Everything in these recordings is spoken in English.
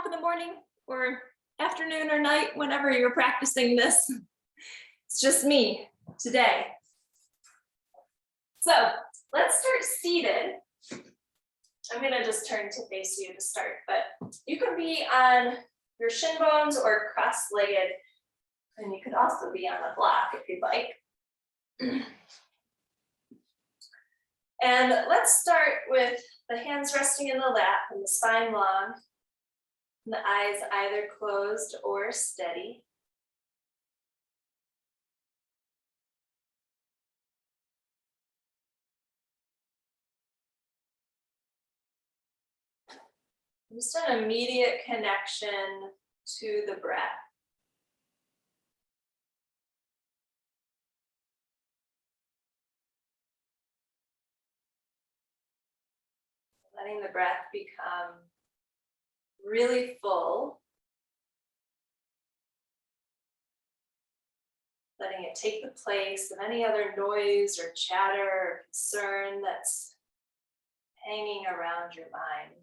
in the morning or afternoon or night, whenever you're practicing this. It's just me today. So let's start seated. I'm gonna just turn to face you to start, but you can be on your shin bones or cross-legged, and you could also be on a block if you'd like. And let's start with the hands resting in the lap and the spine long, and the eyes either closed or steady. Just an immediate connection to the breath. Letting the breath become really full. Letting it take the place of any other noise or chatter or concern that's hanging around your mind.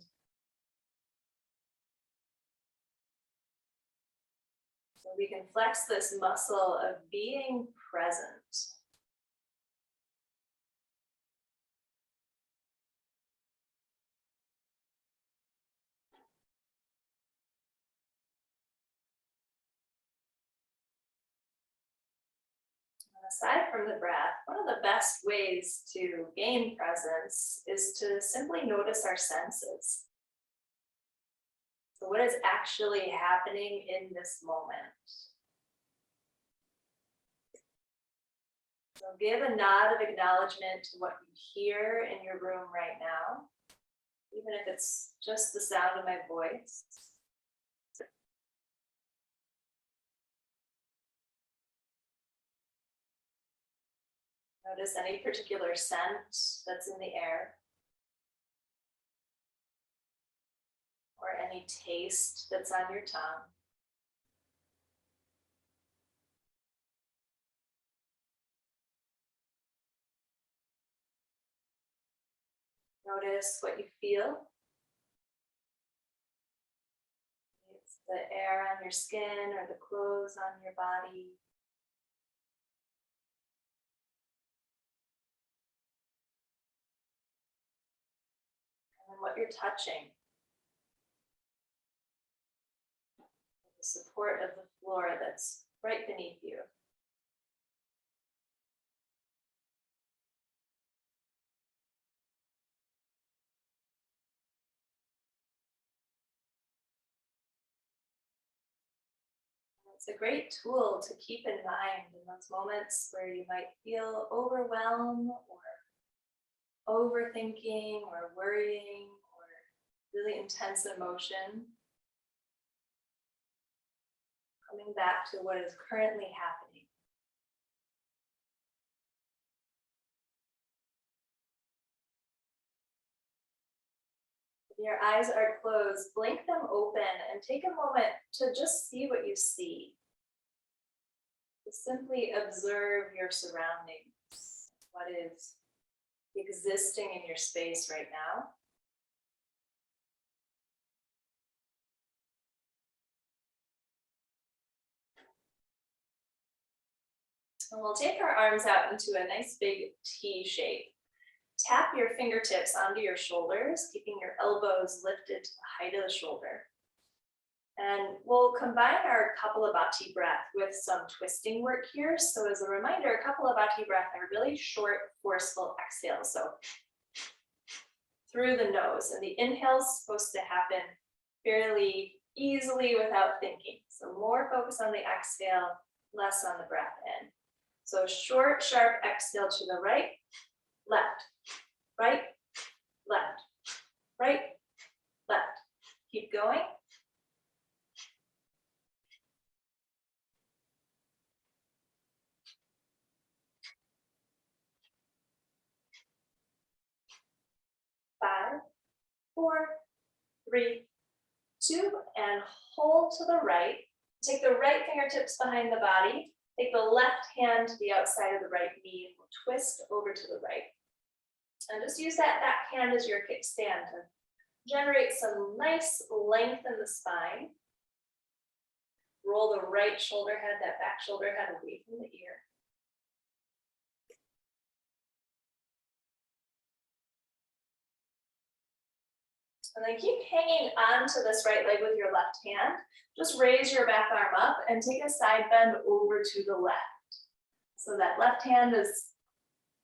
So we can flex this muscle of being present. Aside from the breath, one of the best ways to gain presence is to simply notice our senses. So what is actually happening in this moment? So give a nod of acknowledgement to what you hear in your room right now, even if it's just the sound of my voice. Notice any particular scent that's in the air, or any taste that's on your tongue. Notice what you feel. It's the air on your skin or the clothes on your body. And what you're touching. The support of the floor that's right beneath you. It's a great tool to keep in mind in those moments where you might feel overwhelmed or overthinking or worrying or really intense emotion. Coming back to what is currently happening. If your eyes are closed, blink them open and take a moment to just see what you see. Just simply observe your surroundings. What is existing in your space right now? And we'll take our arms out into a nice big T shape. Tap your fingertips onto your shoulders, keeping your elbows lifted to the height of the shoulder. And we'll combine our Kapalabhati breath with some twisting work here. So as a reminder, Kapalabhati breath are really short, forceful exhales. So through the nose, and the inhale is supposed to happen fairly easily without thinking. So more focus on the exhale, less on the breath in. So short, sharp exhale to the right, left, right, left, right, left. Keep going. Five, 4, 3, 2, and hold to the right. Take the right fingertips behind the body. Take the left hand to the outside of the right knee. We'll twist over to the right. And just use that back hand as your kickstand to Generate some nice length in the spine. Roll the right shoulder head, that back shoulder head away from the ear. And then keep hanging onto this right leg with your left hand. Just raise your back arm up and take a side bend over to the left. So that left hand is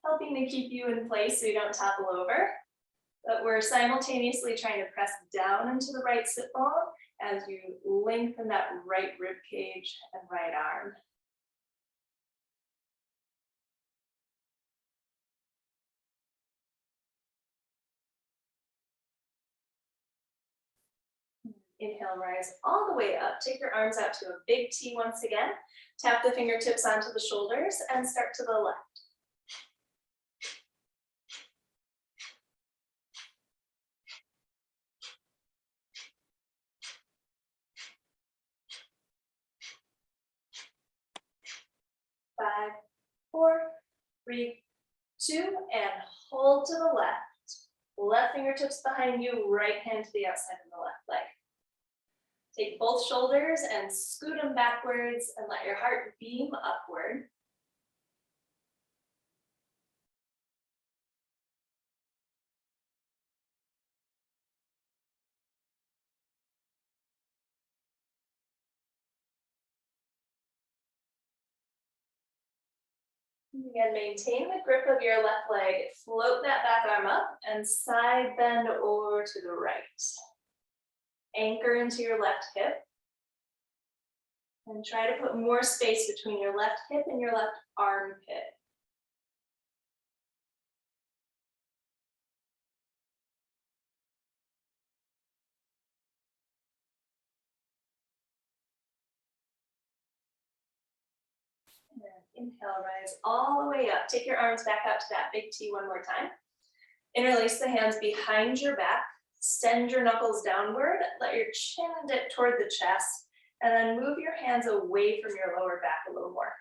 helping to keep you in place so you don't topple over. But we're simultaneously trying to press down into the right sit bone as you lengthen that right rib cage and right arm. Inhale, rise all the way up. Take your arms out to a big T once again. Tap the fingertips onto the shoulders and start to the left. Five, four, three, two, and hold to the left. Left fingertips behind you, right hand to the outside of the left leg. Take both shoulders and scoot them backwards and let your heart beam upward. Again, maintain the grip of your left leg, float that back arm up and side bend over to the right. Anchor into your left hip. And try to put more space between your left hip and your left armpit. And inhale, rise all the way up. Take your arms back out to that big T one more time. Interlace the hands behind your back. Send your knuckles downward. Let your chin dip toward the chest. And then move your hands away from your lower back a little more.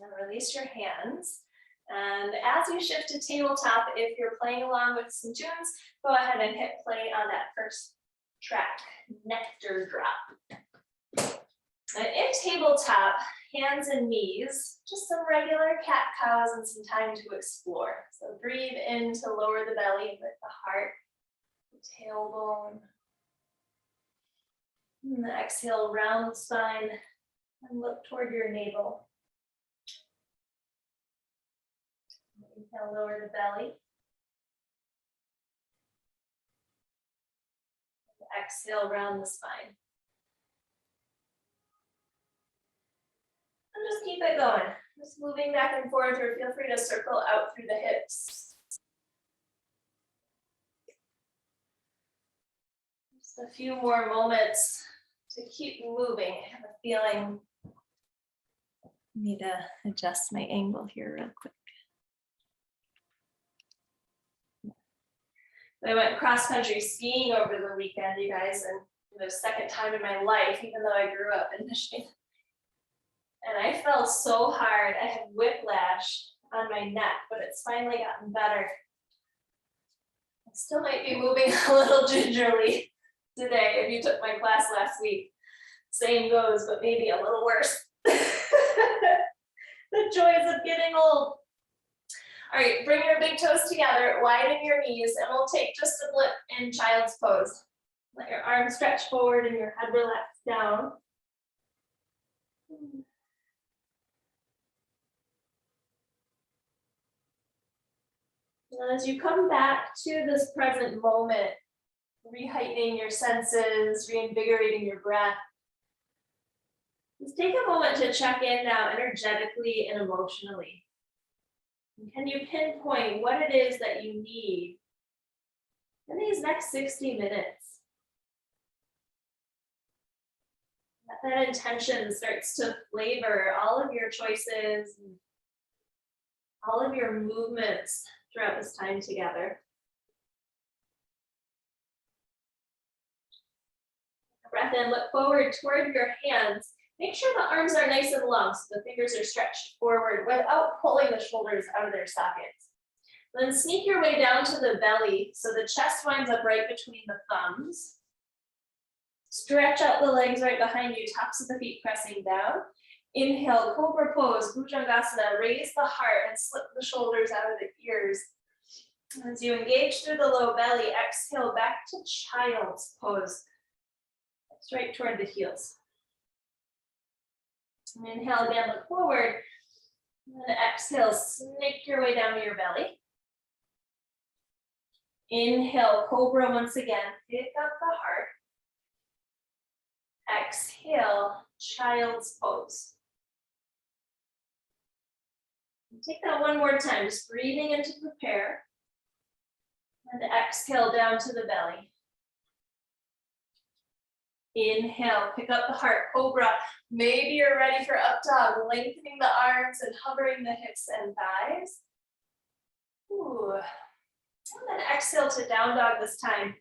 And release your hands. And as you shift to tabletop, if you're playing along with some tunes, go ahead and hit play on that first track, Nectar Drop. And in tabletop, hands and knees, just some regular cat-cows and some time to explore. So breathe in to lower the belly with the heart, the tailbone. And exhale, round the spine and look toward your navel. Inhale, lower the belly. Exhale, round the spine. And just keep it going. Just moving back and forth, or feel free to circle out through the hips. Just a few more moments to keep moving. I have a feeling I need to adjust my angle here real quick. I went cross-country skiing over the weekend, you guys, and the second time in my life, even though I grew up in Michigan. And I fell so hard, I had whiplash on my neck, but it's finally gotten better. I still might be moving a little gingerly today if you took my class last week. Same goes, but maybe a little worse. The joys of getting old. All right, bring your big toes together, widen your knees, and we'll take just a blip in child's pose. Let your arms stretch forward and your head relax down. And as you come back to this present moment, reheightening your senses, reinvigorating your breath, just take a moment to check in now energetically and emotionally. Can you pinpoint what it is that you need in these next 60 minutes? That intention starts to flavor all of your choices, all of your movements throughout this time together. Breath in, look forward toward your hands. Make sure the arms are nice and long so the fingers are stretched forward without pulling the shoulders out of their sockets. Then sneak your way down to the belly so the chest winds up right between the thumbs. Stretch out the legs right behind you, tops of the feet pressing down. Inhale, cobra pose, bhujangasana, raise the heart and slip the shoulders out of the ears. As you engage through the low belly, exhale back to child's pose. Straight toward the heels. And inhale again, look forward. And then exhale, snake your way down to your belly. Inhale, cobra once again, pick up the heart. Exhale, child's pose. And take that one more time, just breathing in to prepare. And exhale down to the belly. Inhale, pick up the heart, cobra. Maybe you're ready for up dog, lengthening the arms and hovering the hips and thighs. Ooh. And then exhale to down dog this time.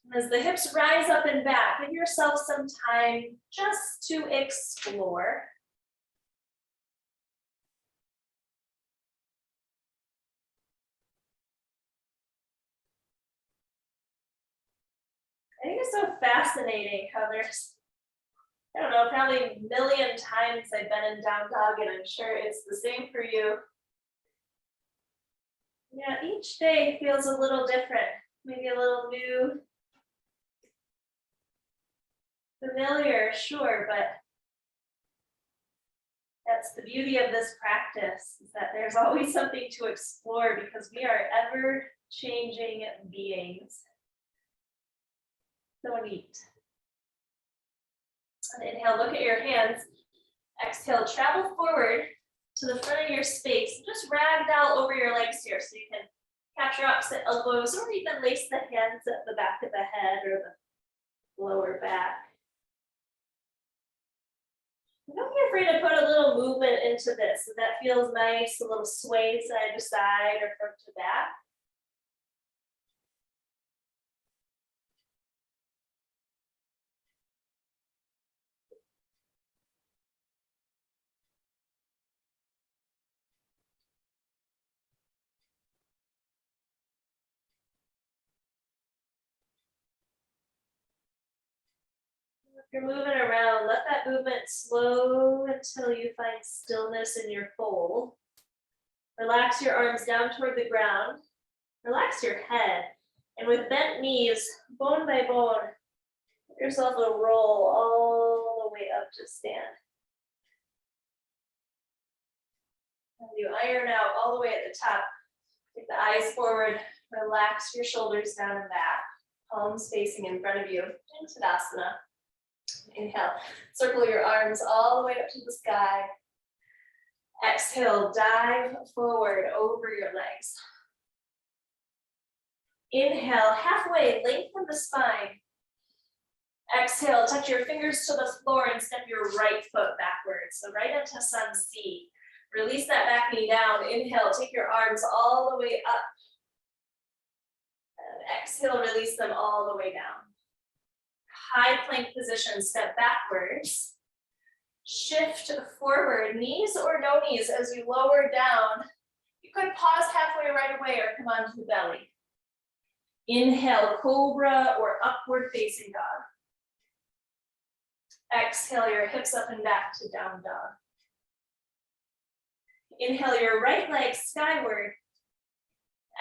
And as the hips rise up and back, give yourself some time just to explore. I think it's so fascinating how there's, I don't know, probably a million times I've been in down dog, and I'm sure it's the same for you. Yeah, each day feels a little different, maybe a little new, familiar, sure, but that's the beauty of this practice, is that there's always something to explore because we are ever-changing beings. So neat. And inhale, look at your hands. Exhale, travel forward to the front of your space. Just ragdoll over your legs here so you can catch your opposite elbows or even lace the hands at the back of the head or the lower back. Don't be afraid to put a little movement into this. So that feels nice, a little sway side to side or front to back. If you're moving around, let that movement slow until you find stillness in your fold. Relax your arms down toward the ground. Relax your head. And with bent knees, bone by bone, give yourself a roll all the way up to stand. And you iron out all the way at the top. Take the eyes forward. Relax your shoulders down and back. Palms facing in front of you in Tadasana. Inhale, circle your arms all the way up to the sky. Exhale, dive forward over your legs. Inhale, halfway, lengthen the spine. Exhale, touch your fingers to the floor and step your right foot backwards. So right into sun C. Release that back knee down. Inhale, take your arms all the way up. And exhale, release them all the way down. High plank position, step backwards. Shift forward, knees or no knees as you lower down. You could pause halfway right away or come onto the belly. Inhale, cobra or upward facing dog. Exhale, your hips up and back to down dog. Inhale your right leg skyward.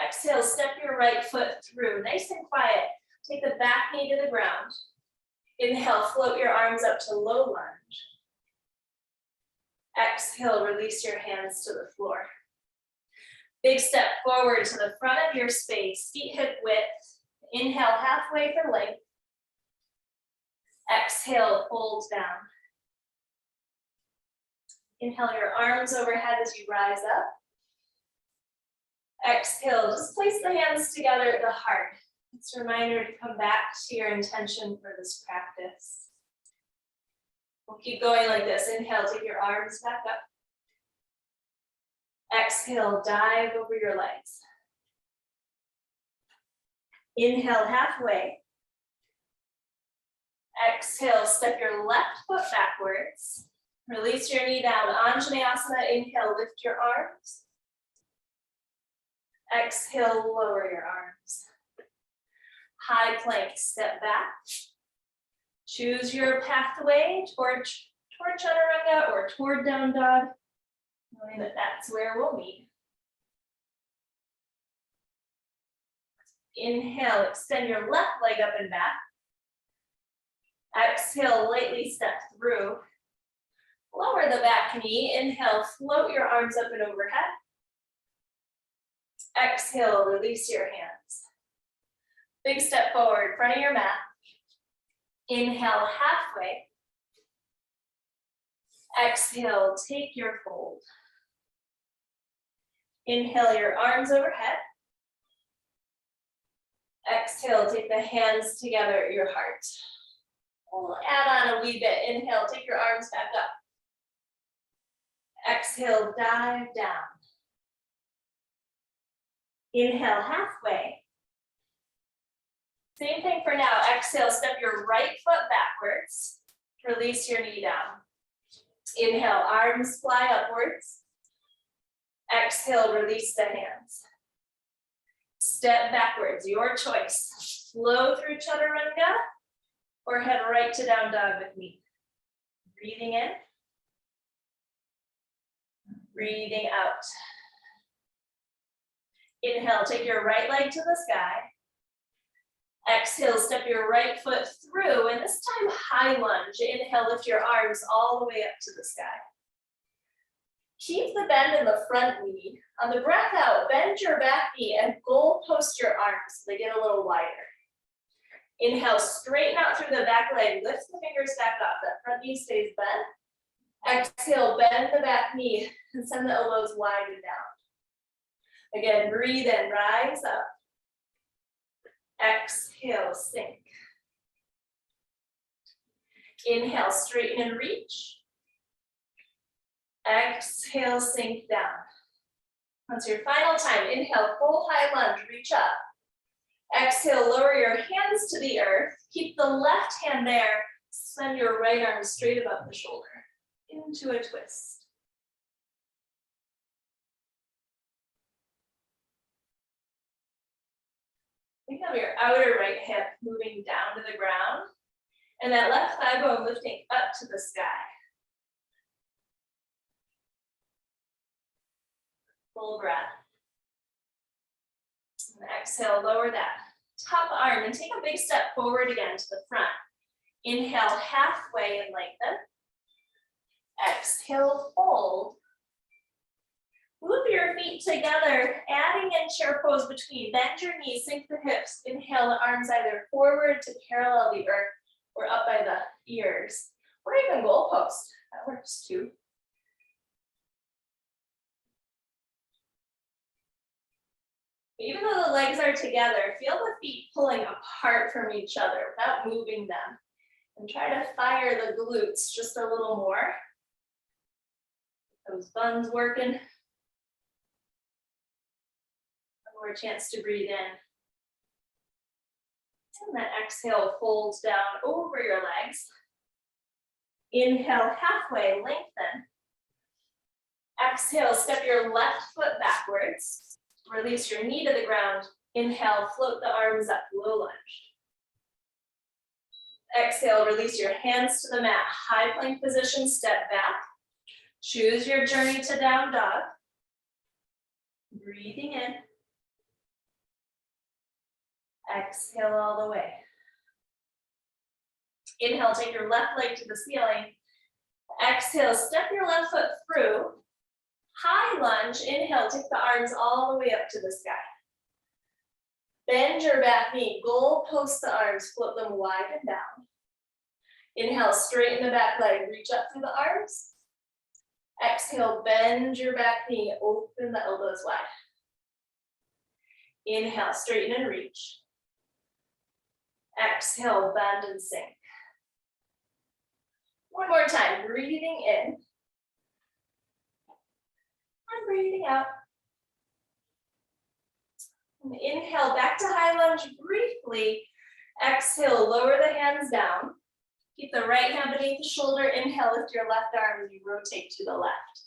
Exhale, step your right foot through, nice and quiet. Take the back knee to the ground. Inhale, float your arms up to low lunge. Exhale, release your hands to the floor. Big step forward to the front of your space, feet hip width. Inhale, halfway for length. Exhale, fold down. Inhale your arms overhead as you rise up. Exhale, just place the hands together at the heart. It's a reminder to come back to your intention for this practice. We'll keep going like this. Inhale, take your arms back up. Exhale, dive over your legs. Inhale, halfway. Exhale, step your left foot backwards. Release your knee down, Anjaneyasana. Inhale, lift your arms. Exhale, lower your arms. High plank, step back. Choose your pathway toward chaturanga or toward down dog, knowing that that's where we'll meet. Inhale, extend your left leg up and back. Exhale, lightly step through. Lower the back knee. Inhale, float your arms up and overhead. Exhale, release your hands. Big step forward, front of your mat. Inhale, halfway. Exhale, take your fold. Inhale, your arms overhead. Exhale, take the hands together at your heart. We'll add on a wee bit. Inhale, take your arms back up. Exhale, dive down. Inhale, halfway. Same thing for now. Exhale, step your right foot backwards. Release your knee down. Inhale, arms fly upwards. Exhale, release the hands. Step backwards, your choice. Flow through chaturanga or head right to down dog with me. Breathing in. Breathing out. Inhale, take your right leg to the sky. Exhale, step your right foot through, and this time high lunge. Inhale, lift your arms all the way up to the sky. Keep the bend in the front knee. On the breath out, bend your back knee and goal post your arms so they get a little wider. Inhale, straighten out through the back leg, lift the fingers back up, that front knee stays bent. Exhale, bend the back knee and send the elbows wide and down. Again, breathe in, rise up. Exhale, sink. Inhale, straighten and reach. Exhale, sink down. Once your final time, inhale, full high lunge, reach up. Exhale, lower your hands to the earth. Keep the left hand there. Send your right arm straight above the shoulder into a twist. Think of your outer right hip moving down to the ground and that left thigh bone lifting up to the sky. Full breath. And exhale, lower that top arm and take a big step forward again to the front. Inhale, halfway and lengthen. Exhale, fold. Loop your feet together, adding in chair pose between. Bend your knees, sink the hips. Inhale, the arms either forward to parallel the earth or up by the ears, or even goal post. That works too. Even though the legs are together, feel the feet pulling apart from each other without moving them. And try to fire the glutes just a little more. Those buns working. One more chance to breathe in. And then exhale, fold down over your legs. Inhale, halfway, lengthen. Exhale, step your left foot backwards. Release your knee to the ground. Inhale, float the arms up, low lunge. Exhale, release your hands to the mat. High plank position, step back. Choose your journey to down dog. Breathing in. Exhale all the way. Inhale, take your left leg to the ceiling. Exhale, step your left foot through. High lunge, inhale, take the arms all the way up to the sky. Bend your back knee, goal post the arms, float them wide and down. Inhale, straighten the back leg, reach up through the arms. Exhale, bend your back knee, open the elbows wide. Inhale, straighten and reach. Exhale, bend and sink. One more time, breathing in. And breathing out. And inhale, back to high lunge briefly. Exhale, lower the hands down. Keep the right hand beneath the shoulder. Inhale, lift your left arm as you rotate to the left.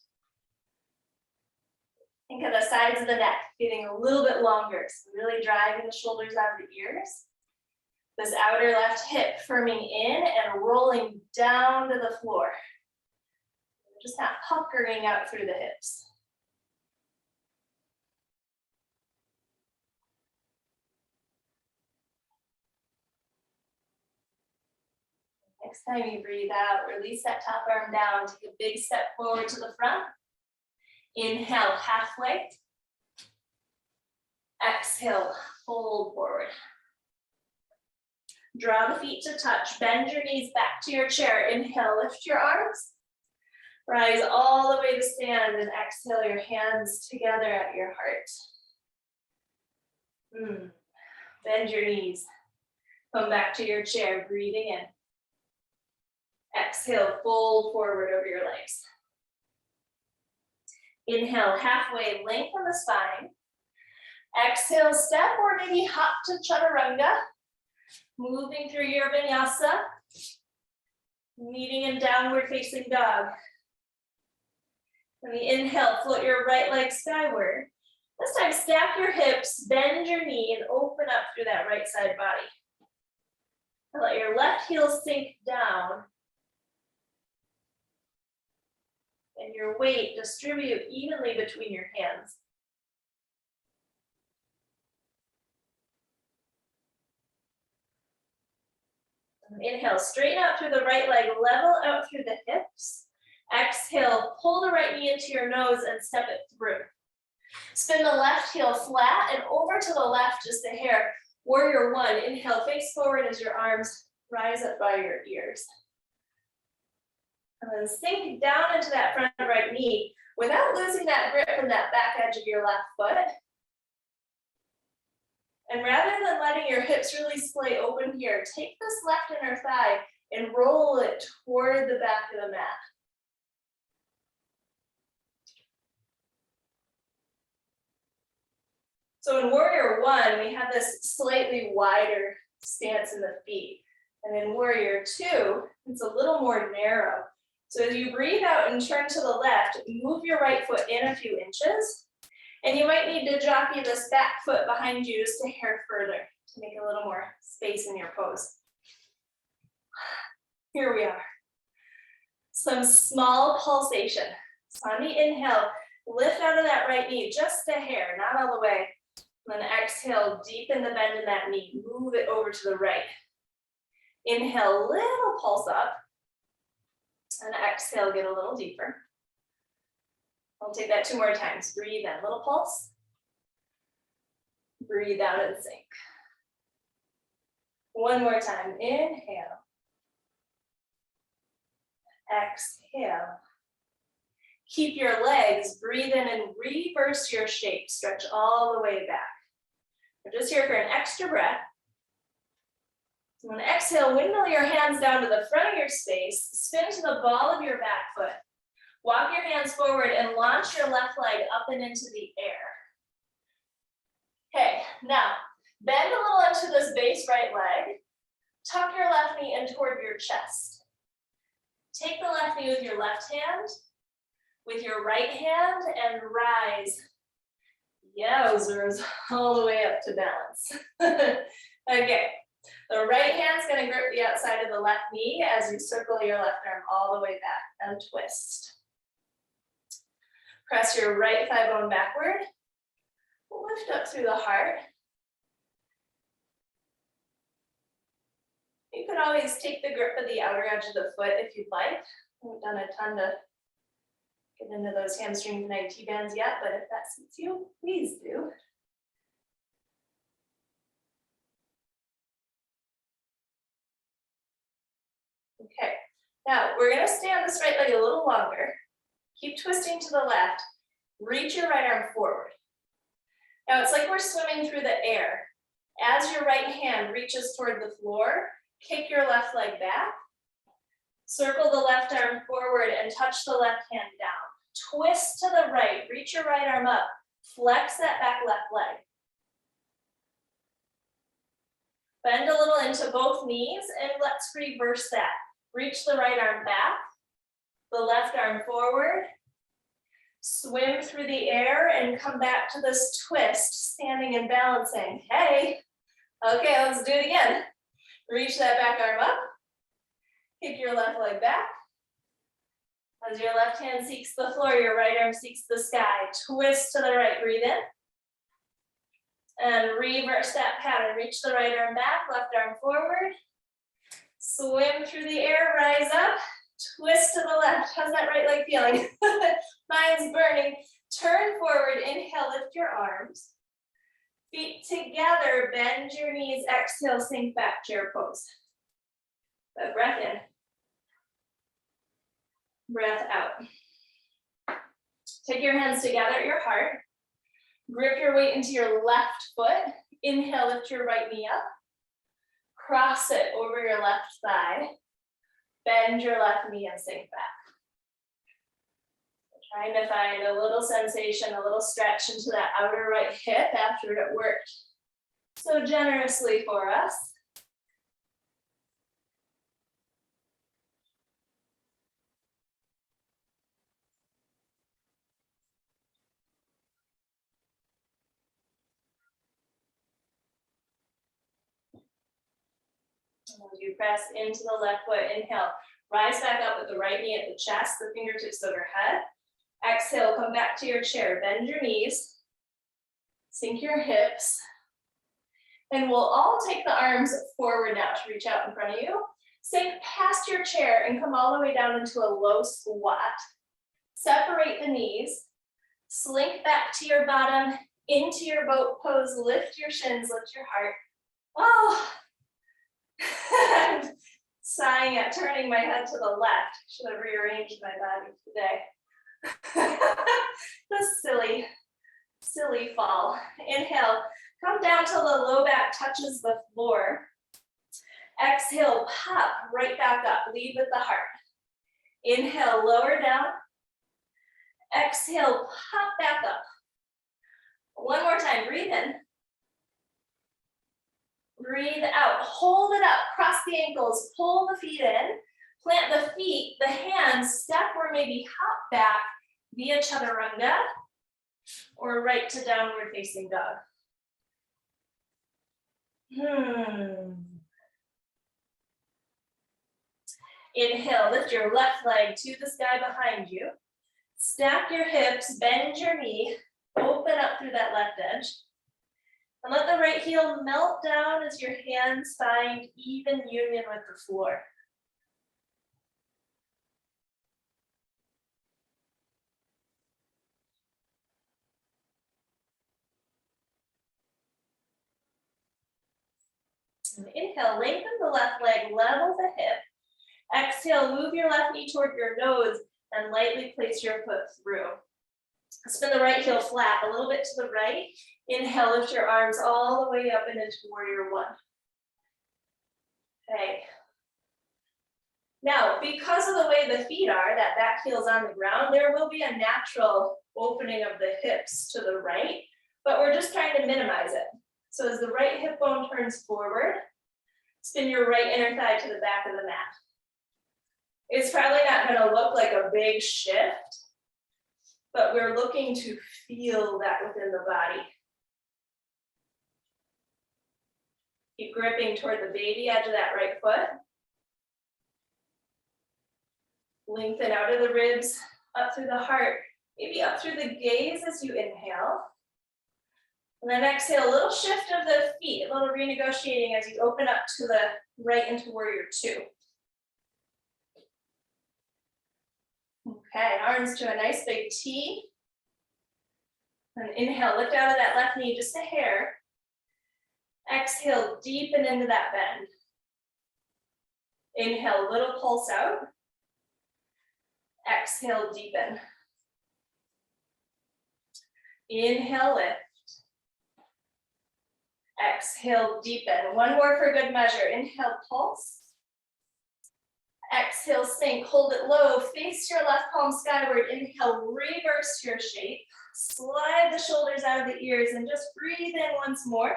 Think of the sides of the neck getting a little bit longer. So really driving the shoulders out of the ears. This outer left hip firming in and rolling down to the floor. Just not puckering out through the hips. Next time you breathe out, release that top arm down. Take a big step forward to the front. Inhale, halfway. Exhale, fold forward. Draw the feet to touch. Bend your knees back to your chair. Inhale, lift your arms. Rise all the way to stand and exhale your hands together at your heart. Bend your knees. Come back to your chair, breathing in. Exhale, fold forward over your legs. Inhale, halfway, lengthen the spine. Exhale, step or maybe hop to chaturanga. Moving through your vinyasa. Meeting in downward facing dog. On the inhale, float your right leg skyward. This time, stack your hips, bend your knee, and open up through that right side body. And let your left heel sink down. And your weight distribute evenly between your hands. Inhale, straighten out through the right leg, level out through the hips. Exhale, pull the right knee into your nose and step it through. Spin the left heel flat and over to the left just a hair. Warrior one, inhale, face forward as your arms rise up by your ears. And then sink down into that front right knee without losing that grip in that back edge of your left foot. And rather than letting your hips really splay open here, take this left inner thigh and roll it toward the back of the mat. So in Warrior One, we have this slightly wider stance in the feet. And in Warrior Two, it's a little more narrow. So as you breathe out and turn to the left, move your right foot in a few inches. And you might need to jockey this back foot behind you just a hair further to make a little more space in your pose. Here we are. Some small pulsation. So on the inhale, lift out of that right knee, just a hair, not all the way. And then exhale, deepen the bend in that knee, move it over to the right. Inhale, little pulse up. And exhale, get a little deeper. I'll take that 2 more times. Breathe in, little pulse. Breathe out and sink. 1 more time. Inhale. Exhale. Keep your legs, breathe in and reverse your shape. Stretch all the way back. We're just here for an extra breath. So on exhale, windmill your hands down to the front of your space. Spin to the ball of your back foot. Walk your hands forward and launch your left leg up and into the air. Okay, now bend a little into this base right leg. Tuck your left knee in toward your chest. Take the left knee with your left hand, with your right hand, and rise. Yowzers, all the way up to balance. Okay, the right hand's gonna grip the outside of the left knee as you circle your left arm all the way back and twist. Press your right thigh bone backward. Lift up through the heart. You can always take the grip of the outer edge of the foot if you'd like. I haven't done a ton to get into those hamstrings and IT bands yet, but if that suits you, please do. Okay, now we're gonna stay on this right leg a little longer. Keep twisting to the left. Reach your right arm forward. Now it's like we're swimming through the air. As your right hand reaches toward the floor, kick your left leg back. Circle the left arm forward and touch the left hand down. Twist to the right, reach your right arm up. Flex that back left leg. Bend a little into both knees and let's reverse that. Reach the right arm back, the left arm forward. Swim through the air and come back to this twist, standing and balancing. Hey, okay, let's do it again. Reach that back arm up. Kick your left leg back. As your left hand seeks the floor, your right arm seeks the sky. Twist to the right, breathe in. And reverse that pattern. Reach the right arm back, left arm forward. Swim through the air, rise up. Twist to the left. How's that right leg feeling? Mine's burning. Turn forward, inhale, lift your arms. Feet together, bend your knees, exhale, sink back, chair pose. But breath in. Breath out. Take your hands together at your heart. Grip your weight into your left foot. Inhale, lift your right knee up. Cross it over your left thigh. Bend your left knee and sink back. Trying to find a little sensation, a little stretch into that outer right hip after it worked so generously for us. As you press into the left foot, inhale, rise back up with the right knee at the chest, the fingertips overhead. Exhale, come back to your chair, bend your knees, sink your hips, and we'll all take the arms forward now to reach out in front of you. Sink past your chair and come all the way down into a low squat. Separate the knees, slink back to your bottom, into your boat pose, lift your shins, lift your heart. Oh, I'm sighing at turning my head to the left. Should have rearranged my body today. The silly fall. Inhale, come down till the low back touches the floor. Exhale, pop right back up, lead with the heart. Inhale, lower down. Exhale, pop back up. One more time, breathe in. Breathe out, hold it up, cross the ankles, pull the feet in, plant the feet, the hands, step or maybe hop back via chaturanga or right to downward facing dog. Inhale, lift your left leg to the sky behind you. Stack your hips, bend your knee, open up through that left edge. And let the right heel melt down as your hands find even union with the floor. And inhale, lengthen the left leg, level the hip. Exhale, move your left knee toward your nose and lightly place your foot through. Spin the right heel flat, a little bit to the right. Inhale, lift your arms all the way up and into warrior one. Okay. Now, because of the way the feet are, that back heel's on the ground, there will be a natural opening of the hips to the right, but we're just trying to minimize it. So as the right hip bone turns forward, spin your right inner thigh to the back of the mat. It's probably not going to look like a big shift, but we're looking to feel that within the body. Keep gripping toward the baby edge of that right foot. Lengthen out of the ribs, up through the heart, maybe up through the gaze as you inhale. And then exhale, a little shift of the feet, a little renegotiating as you open up to the right into warrior two. Okay, arms to a nice big T. And inhale, lift out of that left knee just a hair. Exhale, deepen into that bend. Inhale, little pulse out. Exhale, deepen. Inhale, lift. Exhale, deepen. One more for good measure. Inhale, pulse. Exhale, sink, hold it low, face your left palm skyward. Inhale, reverse your shape. Slide the shoulders out of the ears and just breathe in once more.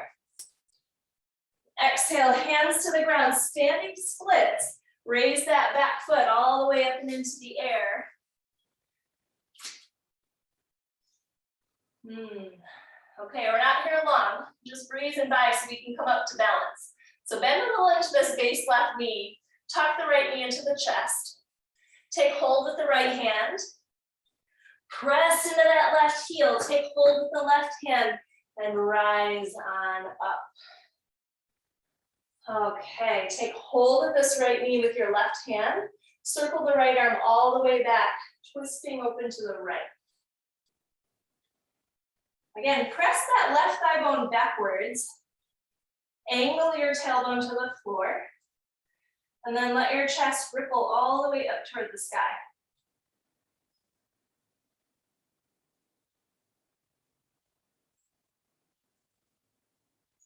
Exhale, hands to the ground, standing splits. Raise that back foot all the way up and into the air. Okay, we're not here long, just breezing by so we can come up to balance. So bend a little into this base left knee, tuck the right knee into the chest, take hold with the right hand, press into that left heel, take hold with the left hand, and rise on up. Okay, take hold of this right knee with your left hand, circle the right arm all the way back, twisting open to the right. Again, press that left thigh bone backwards, angle your tailbone to the floor, and then let your chest ripple all the way up toward the sky.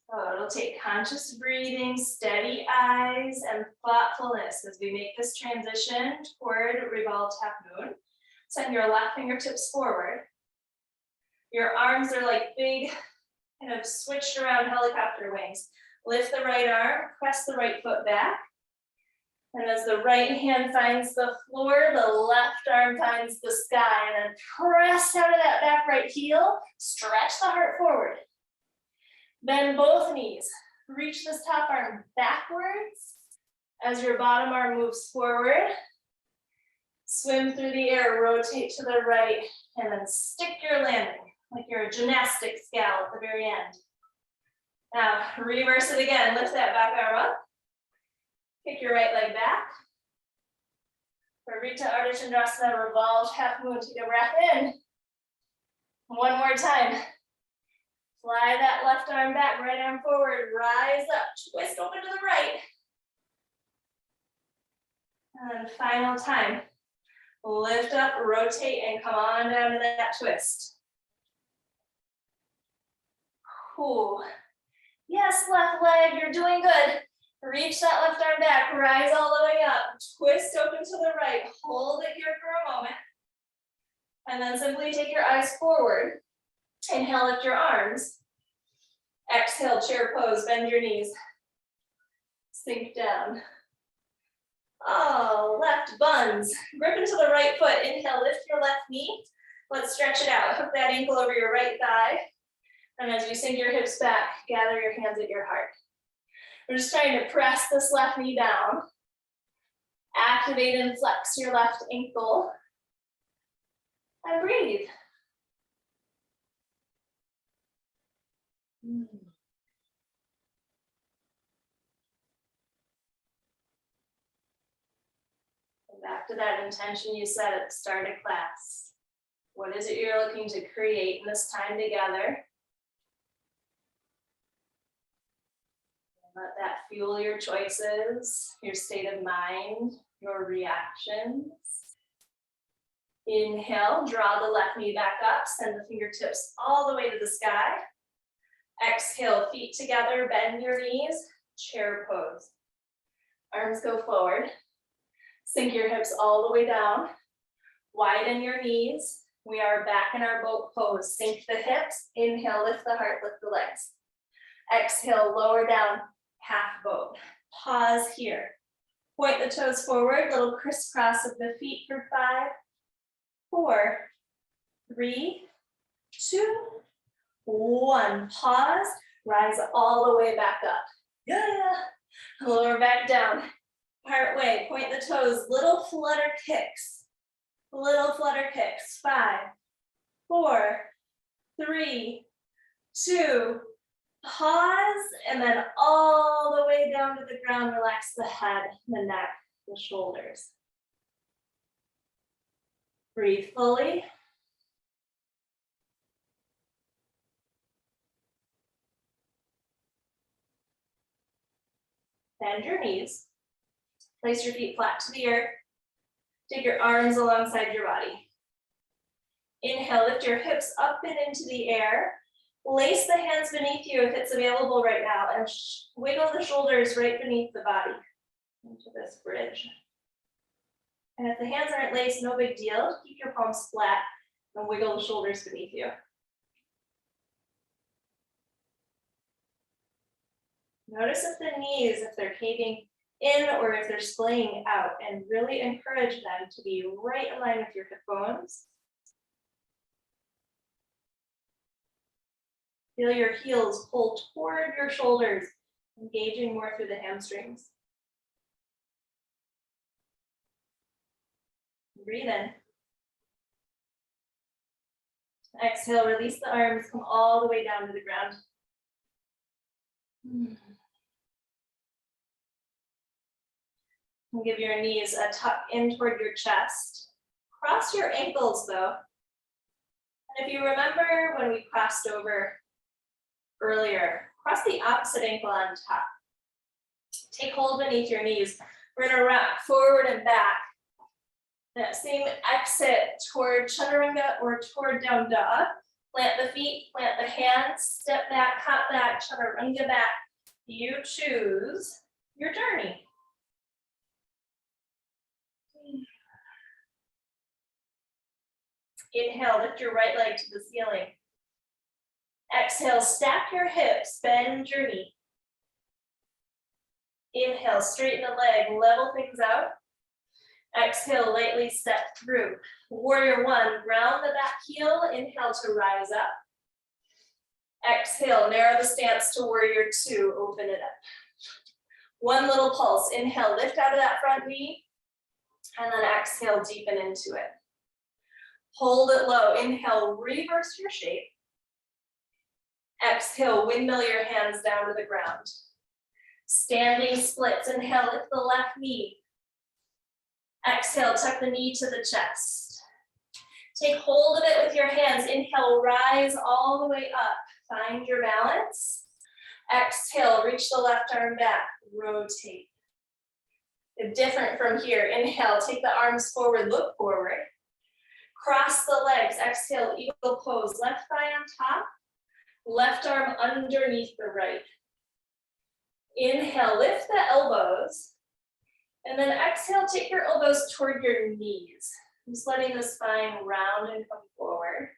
So it'll take conscious breathing, steady eyes, and thoughtfulness as we make this transition toward revolved half moon. Send your left fingertips forward. Your arms are like big, kind of switched around helicopter wings. Lift the right arm, press the right foot back. And as the right hand finds the floor, the left arm finds the sky. And then press down to that back right heel, stretch the heart forward. Bend both knees. Reach this top arm backwards as your bottom arm moves forward. Swim through the air, rotate to the right, and then stick your landing like you're a gymnastics gal at the very end. Now, reverse it again. Lift that back arm up. Kick your right leg back. Varita Ardha Chandrasana, revolved half moon. Take a breath in. One more time. Fly that left arm back, right arm forward, rise up, twist open to the right. And then final time. Lift up, rotate, and come on down to that twist. Cool. Yes, left leg, you're doing good. Reach that left arm back, rise all the way up, twist open to the right, hold it here for a moment. And then simply take your eyes forward. Inhale, lift your arms. Exhale, chair pose, bend your knees. Sink down. Oh, left buns. Grip into the right foot. Inhale, lift your left knee. Let's stretch it out. Hook that ankle over your right thigh. And as you sink your hips back, gather your hands at your heart. We're just trying to press this left knee down. Activate and flex your left ankle. And breathe. Back to that intention you set at the start of class. What is it you're looking to create in this time together? Let that fuel your choices, your state of mind, your reactions. Inhale, draw the left knee back up, send the fingertips all the way to the sky. Exhale, feet together, bend your knees, chair pose. Arms go forward. Sink your hips all the way down. Widen your knees. We are back in our boat pose. Sink the hips. Inhale, lift the heart, lift the legs. Exhale, lower down, half boat. Pause here. Point the toes forward, little crisscross of the feet for 5, 4, 3, 2, 1. Pause, rise all the way back up. Yeah. Lower back down. Part way, point the toes, little flutter kicks. Little flutter kicks. 5, 4, 3, 2, pause, and then all the way down to the ground, relax the head, the neck, the shoulders. Breathe fully. Bend your knees. Place your feet flat to the earth. Take your arms alongside your body. Inhale, lift your hips up and into the air. Lace the hands beneath you if it's available right now, and wiggle the shoulders right beneath the body into this bridge. And if the hands aren't laced, no big deal. Keep your palms flat and wiggle the shoulders beneath you. Notice if the knees, if they're caving in or if they're splaying out, and really encourage them to be right in line with your hip bones. Feel your heels pull toward your shoulders, engaging more through the hamstrings. Breathe in. Exhale, release the arms, come all the way down to the ground. And give your knees a tuck in toward your chest. Cross your ankles though. And if you remember when we crossed over earlier, cross the opposite ankle on top. Take hold beneath your knees. We're gonna rock forward and back. That same exit toward chaturanga or toward down dog. Plant the feet, plant the hands, step back, hop back, chaturanga back. You choose your journey. Inhale, lift your right leg to the ceiling. Exhale, stack your hips, bend your knee. Inhale, straighten the leg, level things out. Exhale, lightly step through. Warrior one, ground the back heel. Inhale to rise up. Exhale, narrow the stance to warrior two, open it up. One little pulse, inhale, lift out of that front knee. And then exhale, deepen into it. Hold it low, inhale, reverse your shape. Exhale, windmill your hands down to the ground. Standing splits, inhale, lift the left knee. Exhale, tuck the knee to the chest. Take hold of it with your hands. Inhale, rise all the way up. Find your balance. Exhale, reach the left arm back, rotate. Different from here. Inhale, take the arms forward, look forward. Cross the legs, exhale, eagle pose. Left thigh on top, left arm underneath the right. Inhale, lift the elbows. And then exhale, take your elbows toward your knees. Just letting the spine round and come forward.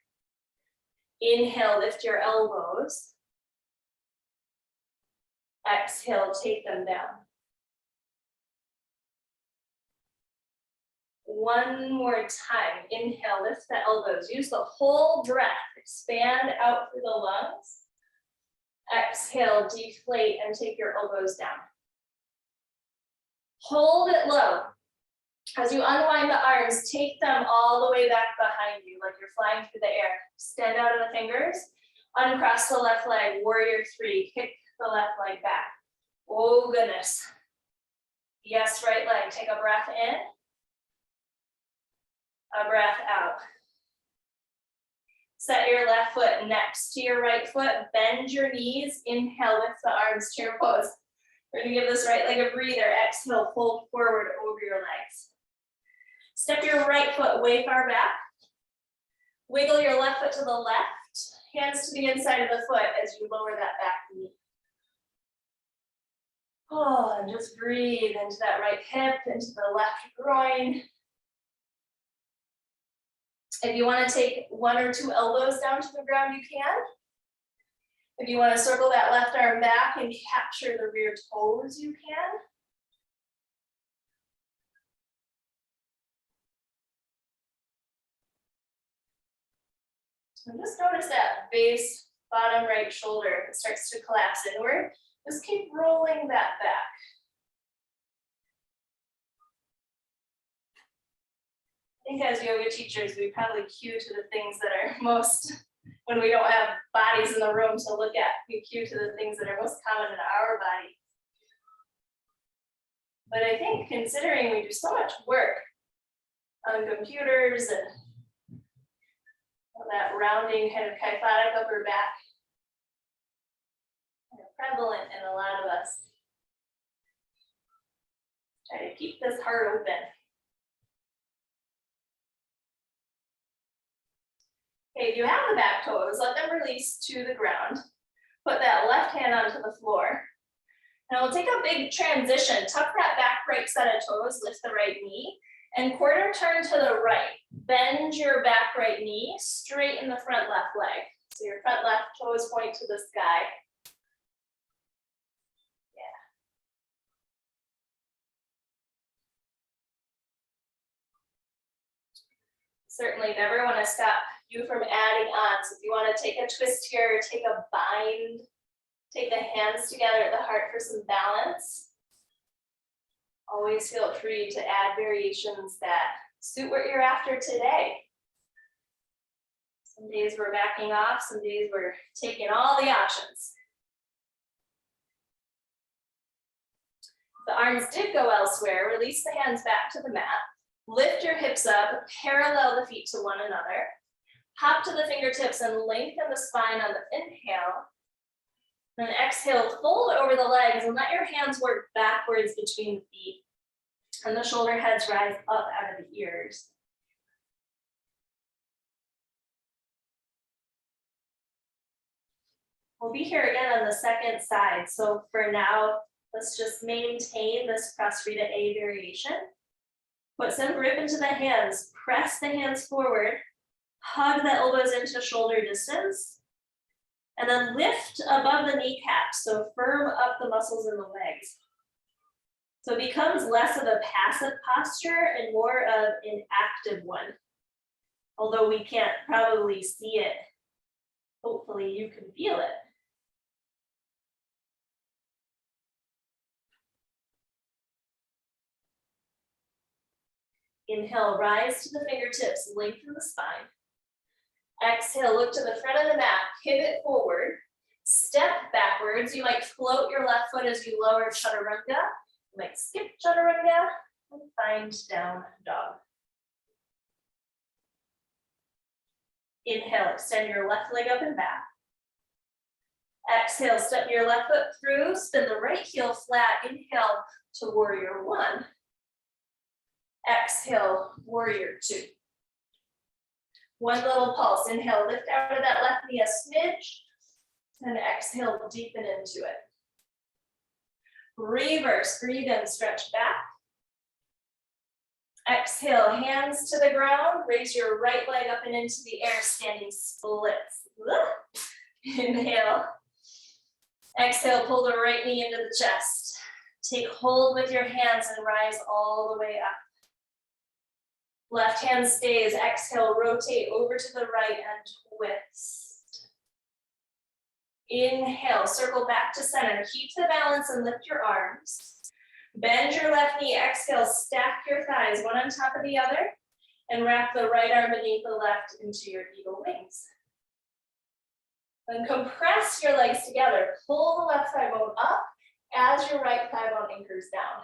Inhale, lift your elbows. Exhale, take them down. One more time. Inhale, lift the elbows. Use the whole breath. Expand out through the lungs. Exhale, deflate and take your elbows down. Hold it low. As you unwind the arms, take them all the way back behind you like you're flying through the air. Extend out of the fingers. Uncross the left leg, warrior three. Kick the left leg back. Oh goodness. Yes, right leg. Take a breath in. A breath out. Set your left foot next to your right foot. Bend your knees. Inhale, lift the arms, chair pose. We're gonna give this right leg a breather. Exhale, fold forward over your legs. Step your right foot way far back. Wiggle your left foot to the left. Hands to the inside of the foot as you lower that back knee. Oh, and just breathe into that right hip, into the left groin. If you want to take one or two elbows down to the ground, you can. If you want to circle that left arm back and capture the rear toes, you can. And just notice that base, bottom right shoulder that starts to collapse inward. Just keep rolling that back. I think as yoga teachers, we probably cue to the things that are most, when we don't have bodies in the room to look at, we cue to the things that are most common in our body. But I think considering we do so much work on computers and that rounding kind of kyphotic upper back, prevalent in a lot of us. Try to keep this heart open. Okay, if you have the back toes, let them release to the ground. Put that left hand onto the floor. And we'll take a big transition. Tuck that back right set of toes, lift the right knee, and quarter turn to the right. Bend your back right knee, straighten the front left leg. So your front left toes point to the sky. Certainly never want to stop you from adding on. So if you want to take a twist here, take a bind, take the hands together at the heart for some balance. Always feel free to add variations that suit what you're after today. Some days we're backing off, some days we're taking all the options. The arms did go elsewhere. Release the hands back to the mat. Lift your hips up, parallel the feet to one another. Hop to the fingertips and lengthen the spine on the inhale. Then exhale, fold over the legs and let your hands work backwards between the feet. And the shoulder heads rise up out of the ears. We'll be here again on the second side. So for now, let's just maintain this press Rita A variation. Put some grip into the hands, press the hands forward, hug the elbows into shoulder distance, and then lift above the kneecaps, so firm up the muscles in the legs. So it becomes less of a passive posture and more of an active one. Although we can't probably see it, hopefully you can feel it. Inhale, rise to the fingertips, lengthen the spine. Exhale, look to the front of the mat, pivot forward, step backwards. You might float your left foot as you lower chaturanga. You might skip chaturanga and find down dog. Inhale, extend your left leg up and back. Exhale, step your left foot through, spin the right heel flat. Inhale to warrior one. Exhale, warrior two. One little pulse. Inhale, lift out of that left knee a smidge, and exhale, deepen into it. Reverse, breathe in, stretch back. Exhale, hands to the ground, raise your right leg up and into the air, standing splits. Inhale. Exhale, pull the right knee into the chest. Take hold with your hands and rise all the way up. Left hand stays. Exhale, rotate over to the right and twist. Inhale, circle back to center. Keep the balance and lift your arms. Bend your left knee. Exhale, stack your thighs, one on top of the other, and wrap the right arm beneath the left into your eagle wings. Then compress your legs together. Pull the left thigh bone up as your right thigh bone anchors down.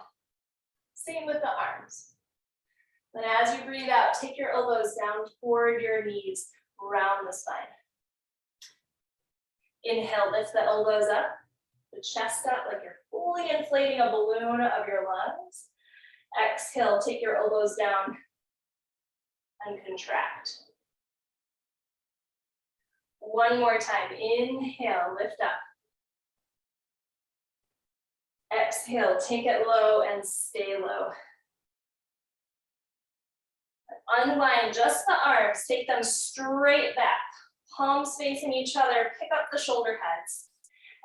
Same with the arms. Then as you breathe out, take your elbows down toward your knees, round the spine. Inhale, lift the elbows up, the chest up like you're fully inflating a balloon of your lungs. Exhale, take your elbows down and contract. One more time. Inhale, lift up. Exhale, take it low and stay low. Unwind just the arms, take them straight back, palms facing each other, pick up the shoulder heads.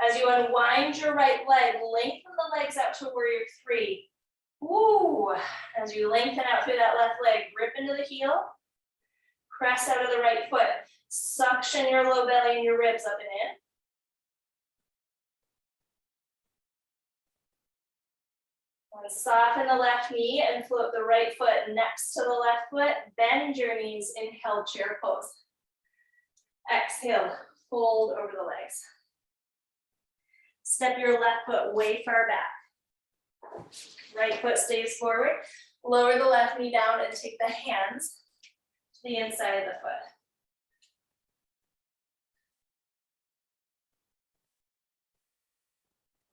As you unwind your right leg, lengthen the legs out to warrior three. Ooh, as you lengthen out through that left leg, grip into the heel, press out of the right foot, suction your low belly and your ribs up and in. And soften the left knee and float the right foot next to the left foot. Bend your knees, inhale, chair pose. Exhale, fold over the legs. Step your left foot way far back. Right foot stays forward. Lower the left knee down and take the hands to the inside of the foot.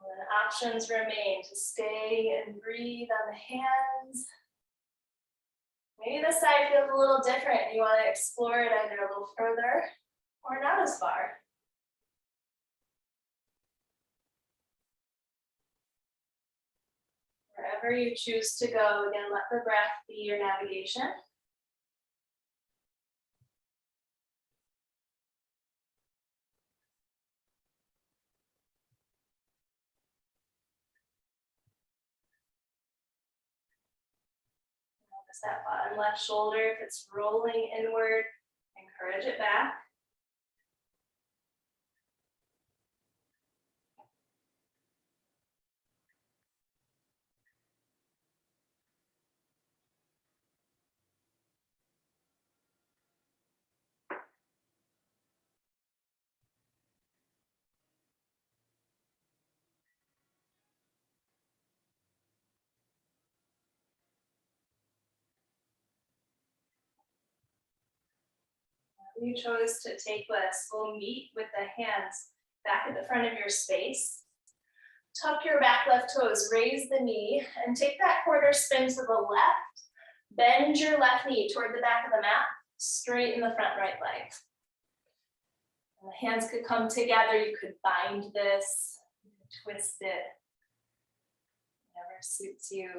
And options remain to stay and breathe on the hands. Maybe this side feels a little different and you want to explore it either a little further or not as far. Wherever you choose to go, again, let the breath be your navigation. Flex that bottom left shoulder. If it's rolling inward, encourage it back. You chose to take this. We'll meet with the hands back at the front of your space. Tuck your back left toes, raise the knee, and take that quarter spin to the left. Bend your left knee toward the back of the mat, straighten the front right leg. And the hands could come together. You could bind this, twist it, whatever suits you.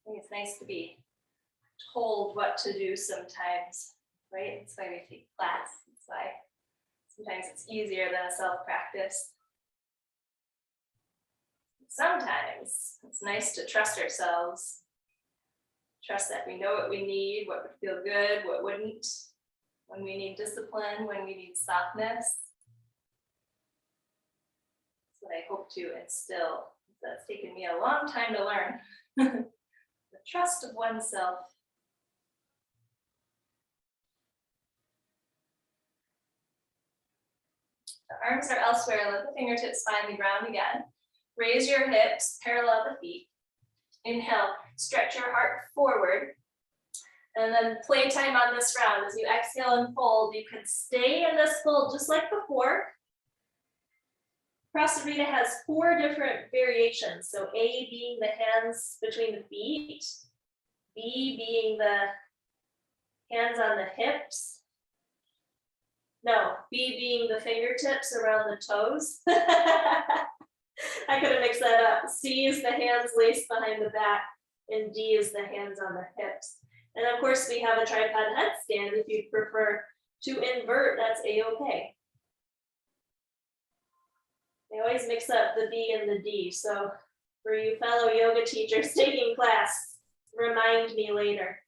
I think it's nice to be told what to do sometimes, right? That's why we take class. That's why sometimes it's easier than a self-practice. Sometimes it's nice to trust ourselves. Trust that we know what we need, what would feel good, what wouldn't, when we need discipline, when we need softness. That's what I hope to instill. That's taken me a long time to learn. The trust of oneself. The arms are elsewhere. Let the fingertips find the ground again. Raise your hips, parallel the feet. Inhale, stretch your heart forward. And then playtime on this round. As you exhale and fold, you can stay in this fold just like before. Prasarita has 4 different variations. So A being the hands between the feet, B being the hands on the hips. No, B being the fingertips around the toes. I could have mixed that up. C is the hands laced behind the back, and D is the hands on the hips. And of course, we have a tripod headstand if you prefer to invert, that's a-okay. I always mix up the B and the D. So for you fellow yoga teachers taking class, remind me later.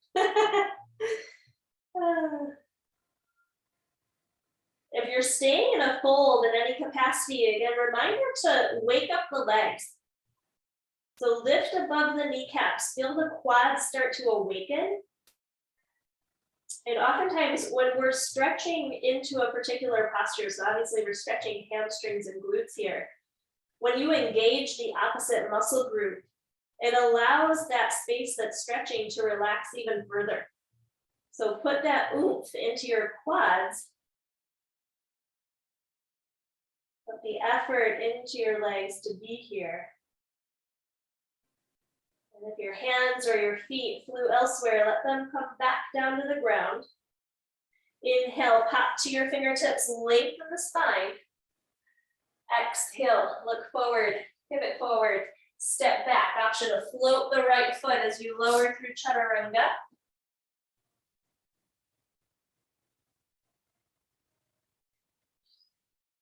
If you're staying in a fold in any capacity, again, reminder to wake up the legs. So lift above the kneecaps, feel the quads start to awaken. And oftentimes when we're stretching into a particular posture, so obviously we're stretching hamstrings and glutes here, when you engage the opposite muscle group, it allows that space that's stretching to relax even further. So put that oomph into your quads. Put the effort into your legs to be here. And if your hands or your feet flew elsewhere, let them come back down to the ground. Inhale, pop to your fingertips, lengthen the spine. Exhale, look forward, pivot forward, step back. Option to float the right foot as you lower through chaturanga.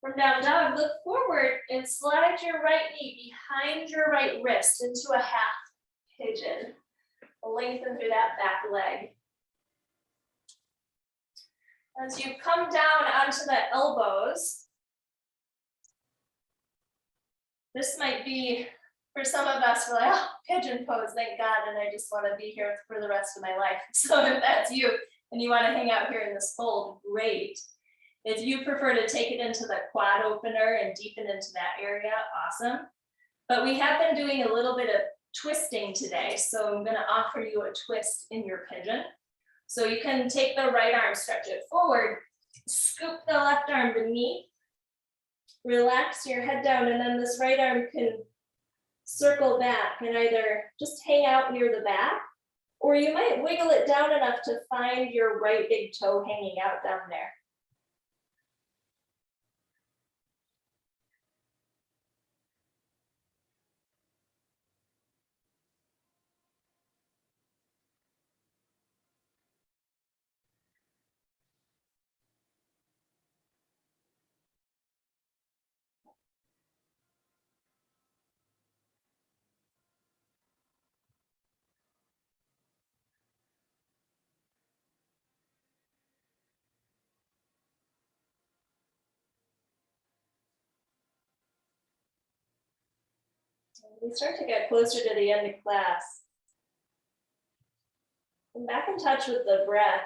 From down dog, look forward and slide your right knee behind your right wrist into a half pigeon. Lengthen through that back leg. As you come down onto the elbows, this might be, for some of us, we're like, oh, pigeon pose, thank God, and I just want to be here for the rest of my life. So if that's you and you want to hang out here in this fold, great. If you prefer to take it into the quad opener and deepen into that area, awesome. But we have been doing a little bit of twisting today, so I'm going to offer you a twist in your pigeon. So you can take the right arm, stretch it forward, scoop the left arm beneath, relax your head down, and then this right arm can circle back and either just hang out near the back, or you might wiggle it down enough to find your right big toe hanging out down there. We start to get closer to the end of class. Come back in touch with the breath.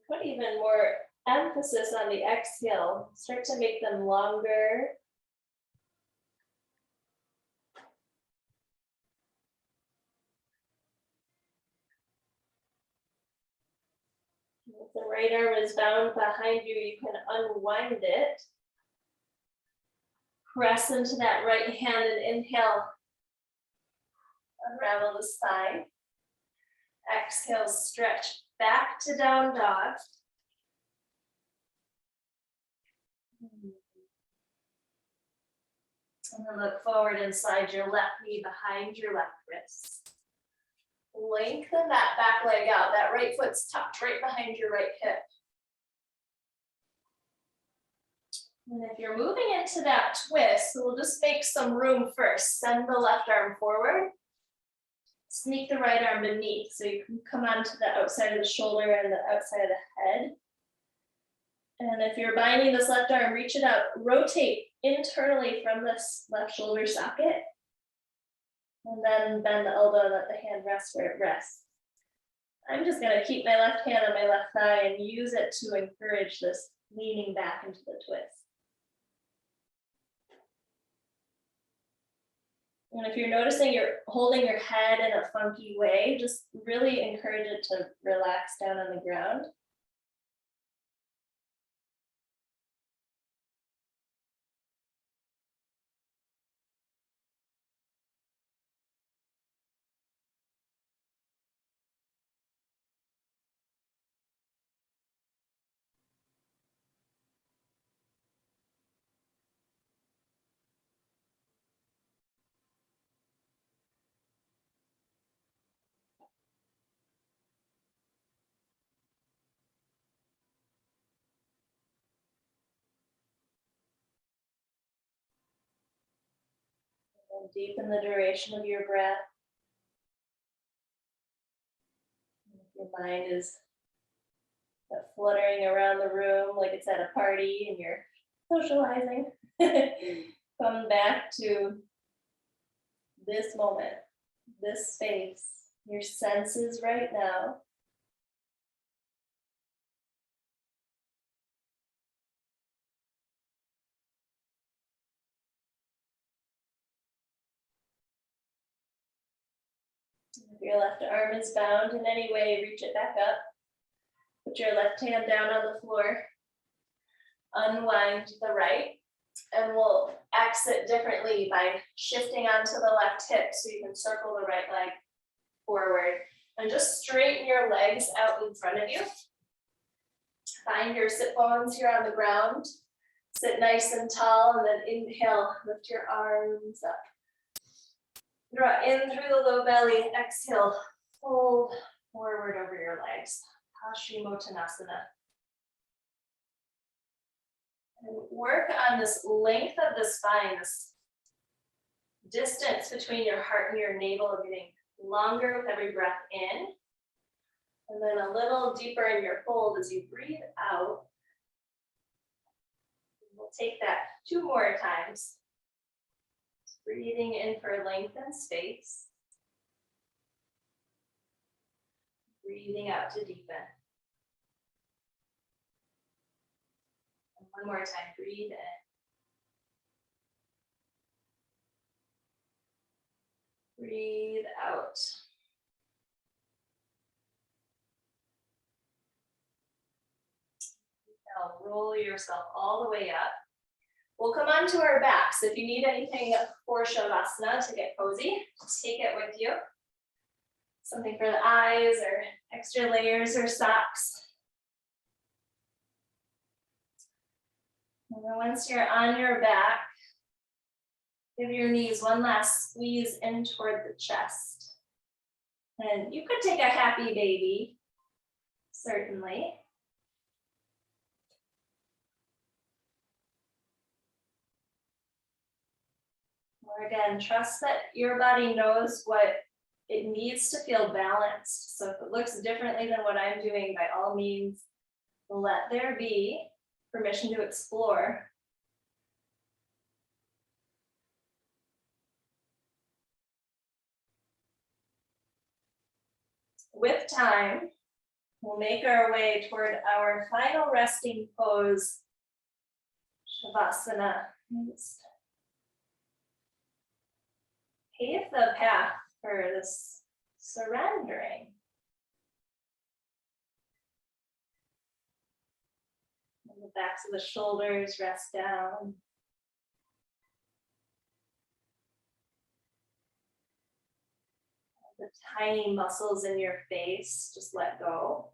Put even more emphasis on the exhale. Start to make them longer. If the right arm is bound behind you, you can unwind it. Press into that right hand and inhale. Unravel the spine. Exhale, stretch back to down dog. And then look forward and slide your left knee behind your left wrist. Lengthen that back leg out. That right foot's tucked right behind your right hip. And if you're moving into that twist, we'll just make some room first. Send the left arm forward. Sneak the right arm beneath so you can come onto the outside of the shoulder and the outside of the head. And if you're binding this left arm, reach it out, rotate internally from this left shoulder socket. And then bend the elbow and let the hand rest where it rests. I'm just going to keep my left hand on my left thigh and use it to encourage this leaning back into the twist. And if you're noticing you're holding your head in a funky way, just really encourage it to relax down on the ground. And deepen the duration of your breath. If your mind is fluttering around the room like it's at a party and you're socializing, come back to this moment, this space, your senses right now. If your left arm is bound in any way, reach it back up. Put your left hand down on the floor. Unwind the right. And we'll exit differently by shifting onto the left hip so you can circle the right leg forward. And just straighten your legs out in front of you. Find your sit bones here on the ground. Sit nice and tall and then inhale, lift your arms up. Draw in through the low belly, exhale, fold forward over your legs. Paschimottanasana. And work on this length of the spine, this distance between your heart and your navel getting longer with every breath in. And then a little deeper in your fold as you breathe out. We'll take that 2 more times. Breathing in for length and space. Breathing out to deepen. And one more time, breathe in. Breathe out. Now roll yourself all the way up. We'll come onto our backs. If you need anything for Shavasana to get cozy, take it with you. Something for the eyes or extra layers or socks. And then once you're on your back, give your knees one last squeeze in toward the chest. And you could take a happy baby, certainly. Or again, trust that your body knows what it needs to feel balanced. So if it looks differently than what I'm doing, by all means, let there be. permission to explore. With time, we'll make our way toward our final resting pose, Shavasana. Pave the path for this surrendering. And the backs of the shoulders rest down. The tiny muscles in your face, just let go.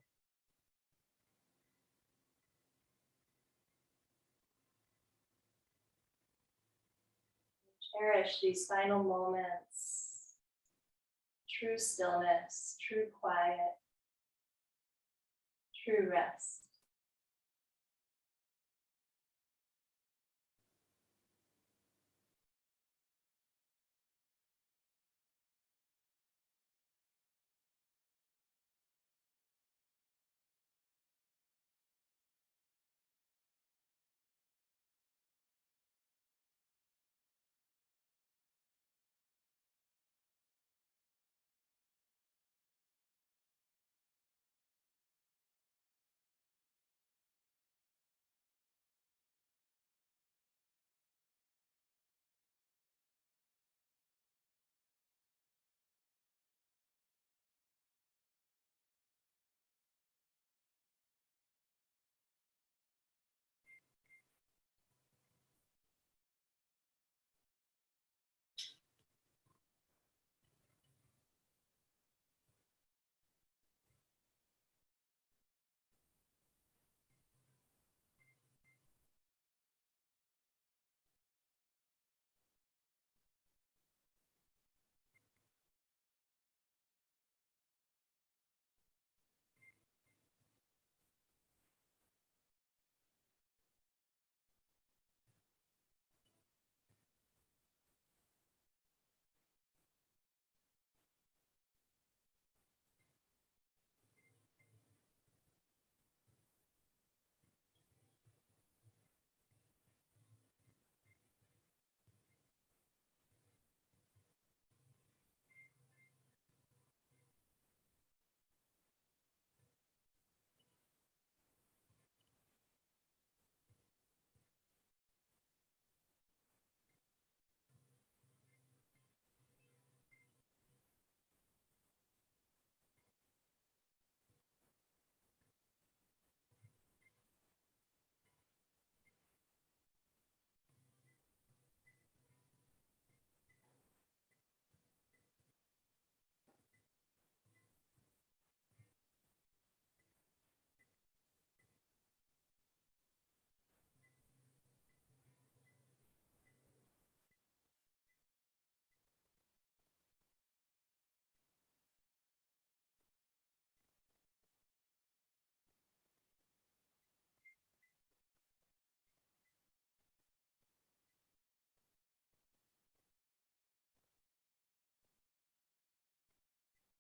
Cherish these final moments. True stillness, true quiet, true rest.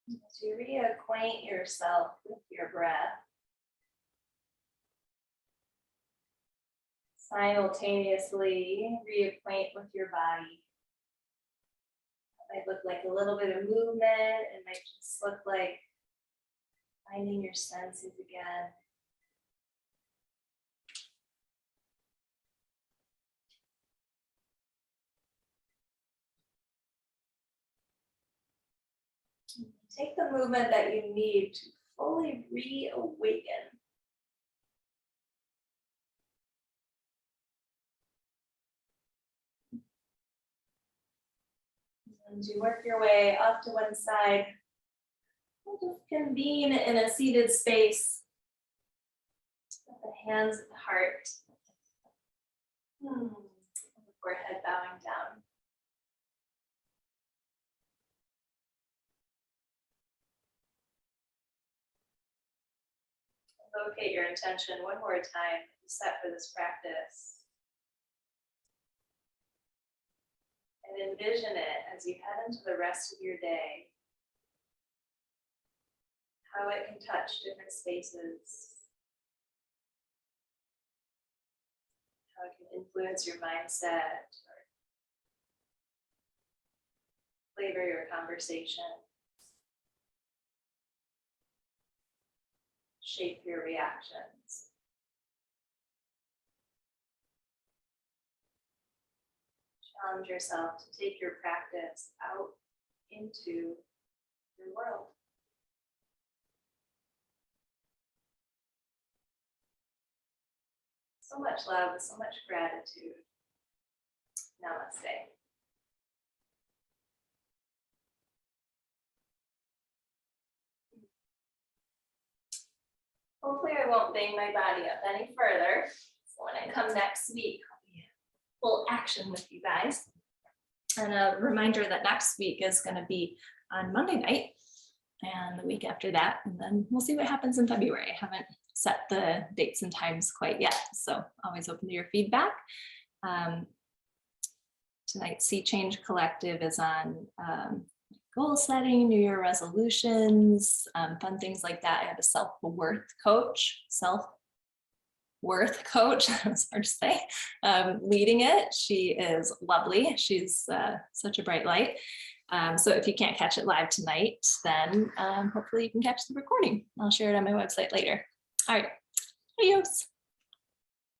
As you reacquaint yourself with your breath, simultaneously reacquaint with your body. It might look like a little bit of movement. It might just look like finding your senses again. Take the movement that you need to fully reawaken. As you work your way up to one side, just convene in a seated space with the hands at the heart. Forehead bowing down. Locate your intention one more time set for this practice. And envision it as you head into the rest of your day. How it can touch different spaces. how it can influence your mindset or flavor your conversation, shape your reactions. Challenge yourself to take your practice out into your world. So much love, so much gratitude. Namaste. Hopefully I won't bang my body up any further. So when I come next week, I'll be in full action with you guys. And a reminder that next week is going to be on Monday night and the week after that. And then we'll see what happens in February. I haven't set the dates and times quite yet. So always open to your feedback. Tonight's Sea Change Collective is on goal setting, New Year resolutions, fun things like that. I have a self-worth coach, it's hard to say, leading it. She is lovely. She's such a bright light. So if you can't catch it live tonight, then hopefully you can catch the recording. I'll share it on my website later. All right, adios.